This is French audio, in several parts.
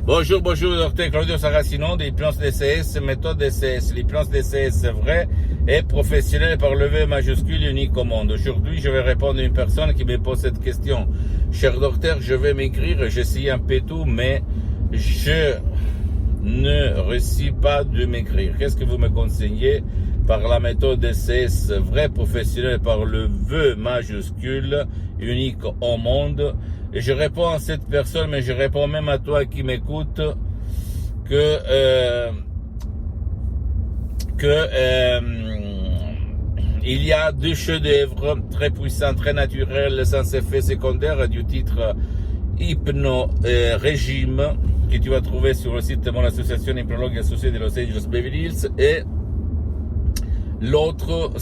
Bonjour, docteur Claudio Saracino, l'hypnose DCS, méthode DCS. L'hypnose DCS vraie et professionnelle par le V majuscule unique au monde. Aujourd'hui, je vais répondre à une personne qui me pose cette question. Cher docteur, je vais maigrir, j'essaye un peu tout, mais je ne réussis pas de maigrir. Qu'est-ce que vous me conseillez par la méthode DCS vraie, professionnelle par le V majuscule unique au monde? Et je réponds à cette personne, mais je réponds même à toi qui m'écoute, il y a deux chefs-d'œuvre très puissants, très naturels, sans effet secondaire, du titre Hypno-Régime, que tu vas trouver sur le site de mon association Hypnologue associée de Los Angeles Beverly Hills, et l'autre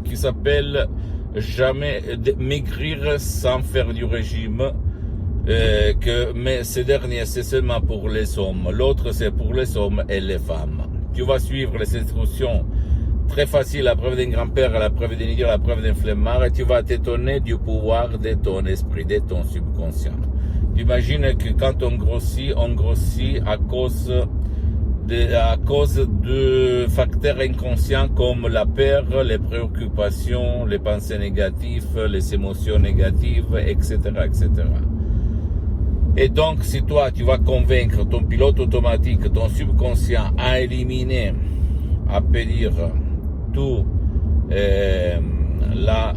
qui s'appelle Jamais maigrir sans faire du régime, mais ce dernier c'est seulement pour les hommes, l'autre c'est pour les hommes et les femmes. Tu vas suivre les instructions très faciles, la preuve d'un grand-père, la preuve d'un idiot, la preuve d'un flemmard, et tu vas t'étonner du pouvoir de ton esprit, de ton subconscient. Tu imagines que quand on grossit à cause de facteurs inconscients comme la peur, les préoccupations, les pensées négatives, les émotions négatives, etc., etc. Et donc, si toi, tu vas convaincre ton pilote automatique, ton subconscient, à éliminer, à périr tout la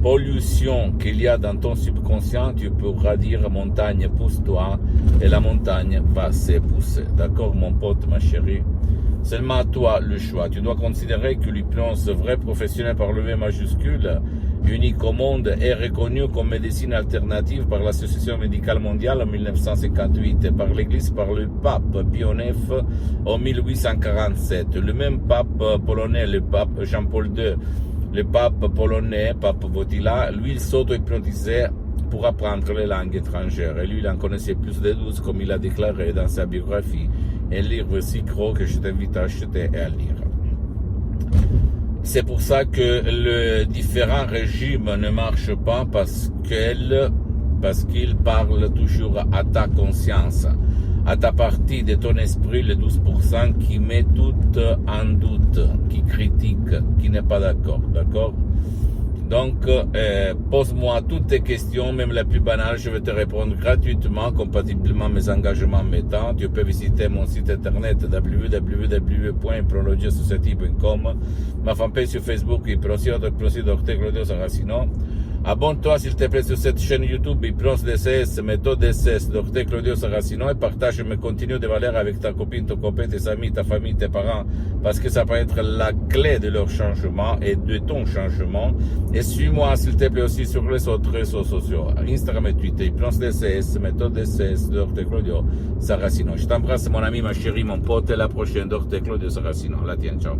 pollution qu'il y a dans ton subconscient, tu pourras dire montagne pousse-toi et la montagne va se pousser. D'accord mon pote, ma chérie? Seulement à toi le choix. Tu dois considérer que l'hypnose vraie, professionnelle par le V majuscule, unique au monde, est reconnue comme médecine alternative par l'Association médicale mondiale en 1958 et par l'Église, par le pape Pie IX en 1847. Le même pape polonais, le pape Jean-Paul II, le pape polonais, pape Wojtyła, lui, il s'auto-hypnotisait pour apprendre les langues étrangères. Et lui, il en connaissait plus de 12, comme il a déclaré dans sa biographie. Un livre si gros que je t'invite à acheter et à lire. C'est pour ça que le différent régime ne marche pas, parce qu'il parle toujours à ta conscience, à ta partie de ton esprit, le 12% qui met tout en doute, qui critique, qui n'est pas d'accord, d'accord? Donc, pose-moi toutes tes questions, même les plus banales, je vais te répondre gratuitement, compatiblement à mes engagements m'étant. Tu peux visiter mon site internet www.hypnologieassociative.com, ma fanpage sur Facebook, Hypnosie Dr Claudio Saracino. Abonne-toi s'il te plaît sur cette chaîne YouTube Hypnose DCS, méthode DCS, Dr Claudio Saracino, et partage mes contenus de valeur avec ta copine, ton copain, tes amis, ta famille, tes parents, parce que ça peut être la clé de leur changement et de ton changement. Et suis-moi s'il te plaît aussi sur les autres réseaux sociaux, Instagram et Twitter, Hypnose DCS, méthode DCS, Dr Claudio Saracino. Je t'embrasse mon ami, ma chérie, mon pote, et la prochaine, Dr Claudio Saracino. La tienne, ciao.